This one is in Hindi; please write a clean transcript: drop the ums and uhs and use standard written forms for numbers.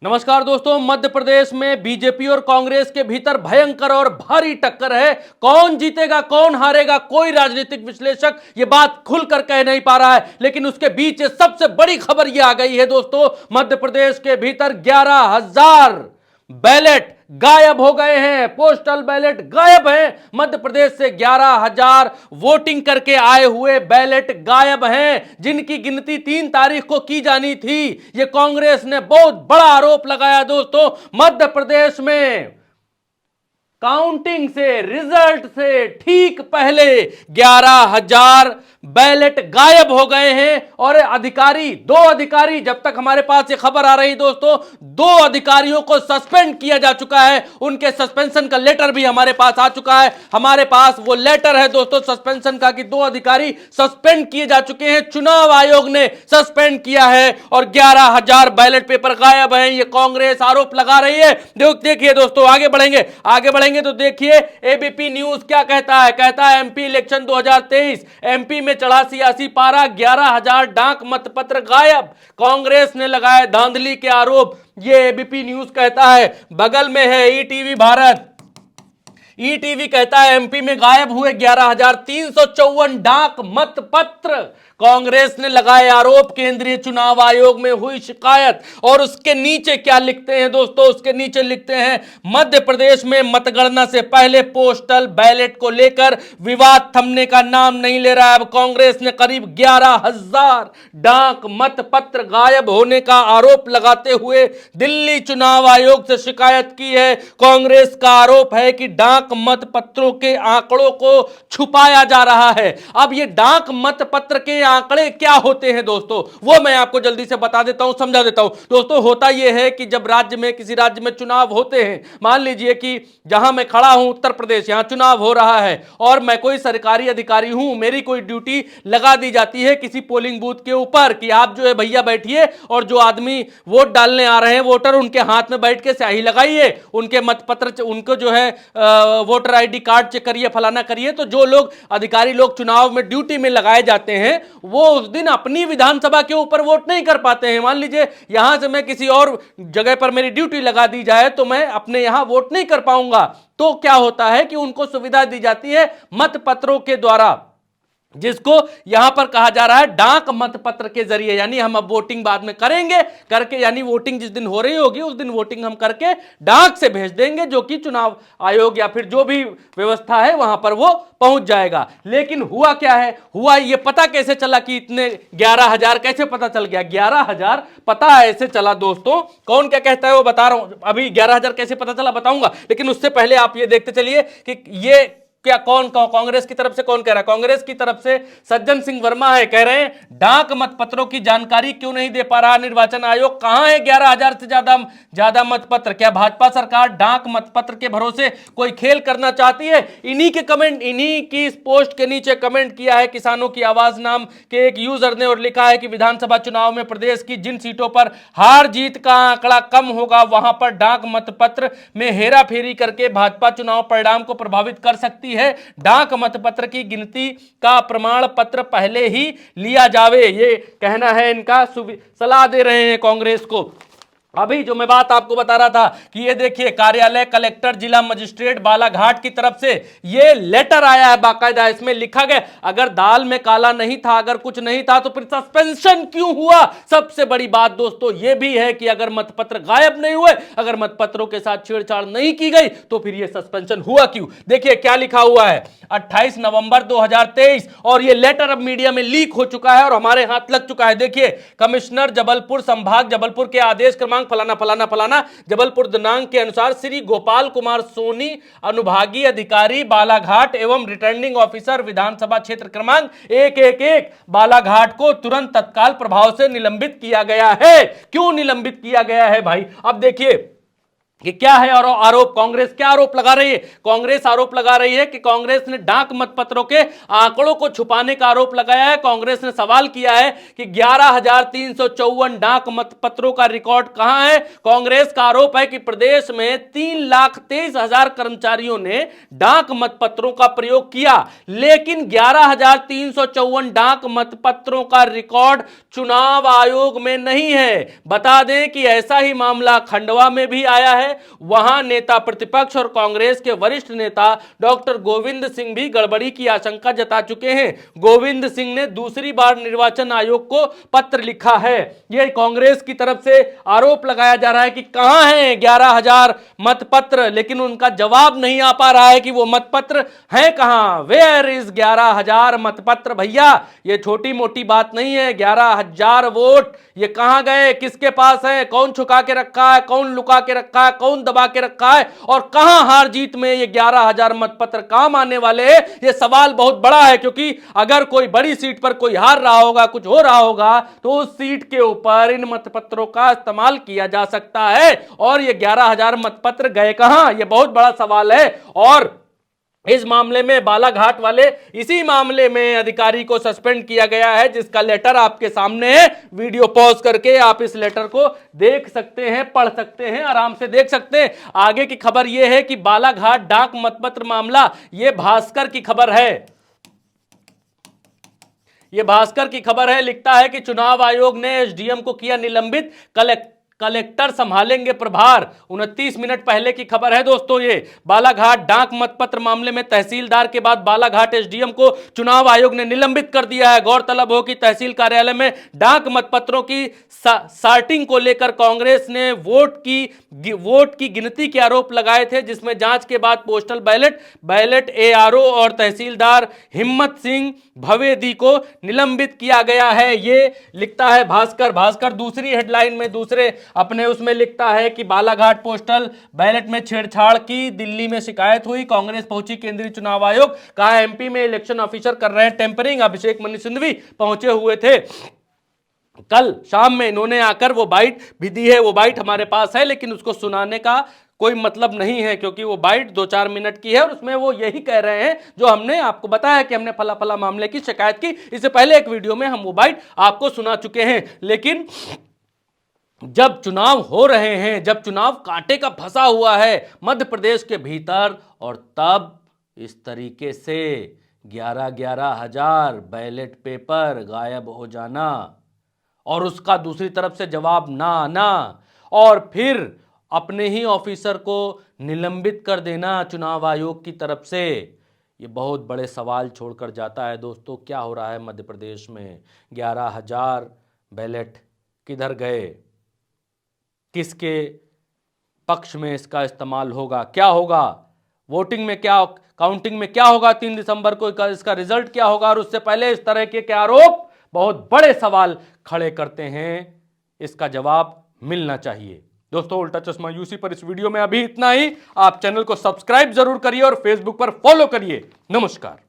नमस्कार दोस्तों, मध्य प्रदेश में बीजेपी और कांग्रेस के भीतर भयंकर और भारी टक्कर है। कौन जीतेगा कौन हारेगा कोई राजनीतिक विश्लेषक ये बात खुलकर कह नहीं पा रहा है, लेकिन उसके बीच सबसे बड़ी खबर ये आ गई है दोस्तों, मध्य प्रदेश के भीतर 11,000 बैलेट गायब हो गए हैं। पोस्टल बैलेट गायब हैं। मध्य प्रदेश से 11,000 वोटिंग करके आए हुए बैलेट गायब हैं, जिनकी गिनती 3 तारीख को की जानी थी। यह कांग्रेस ने बहुत बड़ा आरोप लगाया दोस्तों। मध्य प्रदेश में काउंटिंग से, रिजल्ट से ठीक पहले 11,000 बैलेट गायब हो गए हैं। और दो अधिकारी, जब तक हमारे पास ये खबर आ रही दोस्तों, 2 अधिकारियों को सस्पेंड किया जा चुका है। उनके सस्पेंशन का लेटर भी हमारे पास आ चुका है। हमारे पास वो लेटर है दोस्तों सस्पेंशन का कि 2 अधिकारी सस्पेंड किए जा चुके हैं। चुनाव आयोग ने सस्पेंड किया है और 11,000 बैलेट पेपर गायब हैं। ये कांग्रेस आरोप लगा रही है। देखिए दोस्तों, आगे बढ़ेंगे तो देखिए एबीपी न्यूज क्या कहता है एमपी इलेक्शन 2023, एमपी में चढ़ा सियासी पारा, 11,000 डाक मतपत्र गायब। कांग्रेस ने लगाए धांधली के आरोप। यह एबीपी न्यूज कहता है। बगल में है ईटीवी भारत। ईटीवी कहता है एमपी में गायब हुए 11,354 डाक मतपत्र। कांग्रेस ने लगाए आरोप, केंद्रीय चुनाव आयोग में हुई शिकायत। और उसके नीचे क्या लिखते हैं दोस्तों, उसके नीचे लिखते हैं मध्य प्रदेश में मतगणना से पहले पोस्टल बैलेट को लेकर विवाद थमने का नाम नहीं ले रहा है। अब कांग्रेस ने करीब 11,000 डाक मतपत्र गायब होने का आरोप लगाते हुए दिल्ली चुनाव आयोग से शिकायत की है। कांग्रेस का आरोप है कि डाक मतपत्रों के आंकड़ों को छुपाया जा रहा है। अब ये डाक मतपत्र के आंकड़े क्या होते हैं दोस्तों, वो मैं आपको जल्दी से बता देता हूं, समझा देता हूं। दोस्तों होता यह है कि जब किसी राज्य में चुनाव होते हैं, मान लीजिए कि जहां मैं खड़ा हूं उत्तर प्रदेश, यहां चुनाव हो रहा है और मैं कोई सरकारी अधिकारी हूं, मेरी कोई ड्यूटी लगा दी जाती है किसी पोलिंग बूथ के ऊपर कि आप जो है भैया बैठिए और जो आदमी वोट डालने आ रहे हैं वोटर, उनके हाथ में बैठ के स्याही लगाइए, उनके मतपत्र, उनको जो है वोटर आईडी कार्ड चेक करिए, फलाना करिए। तो जो लोग अधिकारी लोग चुनाव में ड्यूटी में लगाए जाते हैं वो उस दिन अपनी विधानसभा के ऊपर वोट नहीं कर पाते हैं। मान लीजिए यहां से मैं किसी और जगह पर मेरी ड्यूटी लगा दी जाए तो मैं अपने यहां वोट नहीं कर पाऊंगा। तो क्या होता है कि उनको सुविधा दी जाती है मतपत्रों के द्वारा, जिसको यहां पर कहा जा रहा है डाक मतपत्र के जरिए। यानी हम अब वोटिंग बाद में करेंगे, करके यानी वोटिंग जिस दिन हो रही होगी उस दिन वोटिंग हम करके डाक से भेज देंगे, जो कि चुनाव आयोग या फिर जो भी व्यवस्था है वहां पर वो पहुंच जाएगा। लेकिन हुआ क्या है, हुआ ये पता कैसे चला कि इतने 11,000 कैसे पता चल गया? 11,000 पता ऐसे चला दोस्तों, कौन क्या कहता है वो बता रहा हूं। अभी 11,000 कैसे पता चला बताऊंगा, लेकिन उससे पहले आप ये देखते चलिए कि ये क्या कौन कांग्रेस की तरफ से कौन कह रहा है। कांग्रेस की तरफ से सज्जन सिंह वर्मा है, कह रहे हैं डाक मतपत्रों की जानकारी क्यों नहीं दे पा रहा निर्वाचन आयोग, कहां है 11,000 से ज्यादा मतपत्र? क्या भाजपा सरकार डाक मतपत्र के भरोसे कोई खेल करना चाहती है? इन्हीं के कमेंट, इन्हीं की इस पोस्ट के नीचे कमेंट किया है किसानों की आवाज नाम के एक यूजर ने और लिखा है कि विधानसभा चुनाव में प्रदेश की जिन सीटों पर हार जीत का आंकड़ा कम होगा वहां पर डाक मतपत्र में हेरा फेरी करके भाजपा चुनाव परिणाम को प्रभावित कर सकती है। डाक मतपत्र की गिनती का प्रमाण पत्र पहले ही लिया जावे, ये कहना है इनका। सलाह दे रहे हैं कांग्रेस को। अभी जो मैं बात आपको बता रहा था कि ये देखिए कार्यालय कलेक्टर जिला मजिस्ट्रेट बालाघाट की तरफ से ये लेटर आया है बाकायदा। इसमें लिखा गया अगर दाल में काला नहीं था, अगर कुछ नहीं था तो फिर सस्पेंशन क्यों हुआ? सबसे बड़ी बात दोस्तों ये भी है कि अगर मतपत्र गायब नहीं हुए, अगर मतपत्रों के साथ छेड़छाड़ नहीं की गई तो फिर ये सस्पेंशन हुआ क्यों? देखिए क्या लिखा हुआ है, 28 नवंबर 2023, और ये लेटर अब मीडिया में लीक हो चुका है और हमारे हाथ लग चुका है। देखिए कमिश्नर जबलपुर संभाग जबलपुर के आदेश क्रमांक फलाना फलाना फलाना जबलपुर दिनांक के अनुसार श्री गोपाल कुमार सोनी अनुभागीय अधिकारी बालाघाट एवं रिटर्निंग ऑफिसर विधानसभा क्षेत्र क्रमांक 111 बालाघाट को तुरंत तत्काल प्रभाव से निलंबित किया गया है। क्यों निलंबित किया गया है भाई? अब देखिए कि क्या है और आरोप। कांग्रेस क्या आरोप लगा रही है? कांग्रेस आरोप लगा रही है कि कांग्रेस ने डाक मतपत्रों के आंकड़ों को छुपाने का आरोप लगाया है। कांग्रेस ने सवाल किया है कि 11,354 डाक मतपत्रों का रिकॉर्ड कहां है। कांग्रेस का आरोप है कि प्रदेश में 3,23,000 कर्मचारियों ने डाक मतपत्रों का प्रयोग किया, लेकिन 11,354 डाक मतपत्रों का रिकॉर्ड चुनाव आयोग में नहीं है। बता दें कि ऐसा ही मामला खंडवा में भी आया है। वहां नेता प्रतिपक्ष और कांग्रेस के वरिष्ठ नेता डॉक्टर गोविंद सिंह भी गड़बड़ी की आशंका जता चुके हैं। गोविंद सिंह ने दूसरी बार निर्वाचन आयोग को पत्र लिखा है। यह कांग्रेस की तरफ से आरोप लगाया जा रहा है कि कहां है 11,000 मतपत्र, लेकिन उनका जवाब नहीं आ पा रहा है कि वो मतपत्र हैं कहां। वेयर इज 11,000 मतपत्र भैया? ये छोटी मोटी बात नहीं है। 11,000 वोट ये कहां गए, किसके पास है, कौन छुपा के रखा है, कौन लुका के रखा है, कौन दबा के रखा है, और कहां हार जीत में ये 11,000 मतपत्र काम आने वाले हैं? ये सवाल बहुत बड़ा है, क्योंकि अगर कोई बड़ी सीट पर कोई हार रहा होगा, कुछ हो रहा होगा, तो उस सीट के ऊपर इन मतपत्रों का इस्तेमाल किया जा सकता है। और ये 11,000 मतपत्र गए कहां, ये बहुत बड़ा सवाल है। और इस मामले में बालाघाट वाले, इसी मामले में अधिकारी को सस्पेंड किया गया है, जिसका लेटर आपके सामने है। वीडियो पॉज करके आप इस लेटर को देख सकते हैं, पढ़ सकते हैं, आराम से देख सकते हैं। आगे की खबर यह है कि बालाघाट डाक मतपत्र मामला, यह भास्कर की खबर है। यह भास्कर की खबर है। लिखता है कि चुनाव आयोग ने एसडीएम को किया निलंबित, कलेक्टर संभालेंगे प्रभार। 29 मिनट पहले की खबर है दोस्तों। ये बालाघाट डाक मतपत्र मामले में तहसीलदार के बाद बालाघाट एसडीएम को चुनाव आयोग ने निलंबित कर दिया है। गौरतलब हो कि तहसील कार्यालय में डाक मतपत्रों की सॉर्टिंग को लेकर कांग्रेस ने वोट की गिनती के आरोप लगाए थे, जिसमें जांच के बाद पोस्टल बैलेट एआरओ और तहसीलदार हिम्मत सिंह भवेदी को निलंबित किया गया है। ये लिखता है भास्कर दूसरी हेडलाइन में, दूसरे अपने उसमें लिखता है कि बालाघाट पोस्टल बैलेट में छेड़छाड़ की दिल्ली में शिकायत हुई, कांग्रेस पहुंची केंद्रीय चुनाव आयोग। कहा एमपी में इलेक्शन ऑफिसर कर रहे हैं टेम्परिंग। अभिषेक मनु सिंघवी पहुंचे हुए थे। कल शाम में इन्होंने आकर वो बाइट भी दी है। वो बाइट हमारे पास है, लेकिन उसको सुनाने का कोई मतलब नहीं है, क्योंकि वो बाइट 2-4 मिनट की है और उसमें वो यही कह रहे हैं जो हमने आपको बताया कि हमने फला फला मामले की शिकायत की। इससे पहले एक वीडियो में हम वो बाइट आपको सुना चुके हैं। लेकिन जब चुनाव हो रहे हैं, जब चुनाव कांटे का फंसा हुआ है मध्य प्रदेश के भीतर, और तब इस तरीके से 11-11 हजार बैलेट पेपर गायब हो जाना और उसका दूसरी तरफ से जवाब ना आना, और फिर अपने ही ऑफिसर को निलंबित कर देना चुनाव आयोग की तरफ से, ये बहुत बड़े सवाल छोड़कर जाता है दोस्तों। क्या हो रहा है मध्य प्रदेश में? 11,000 बैलेट किधर गए? किसके पक्ष में इसका इस्तेमाल होगा? क्या होगा वोटिंग में, क्या काउंटिंग में क्या होगा 3 दिसंबर को? इसका रिजल्ट क्या होगा? और उससे पहले इस तरह के आरोप बहुत बड़े सवाल खड़े करते हैं। इसका जवाब मिलना चाहिए दोस्तों। उल्टा चश्मा यूसी पर इस वीडियो में अभी इतना ही। आप चैनल को सब्सक्राइब जरूर करिए और फेसबुक पर फॉलो करिए। नमस्कार।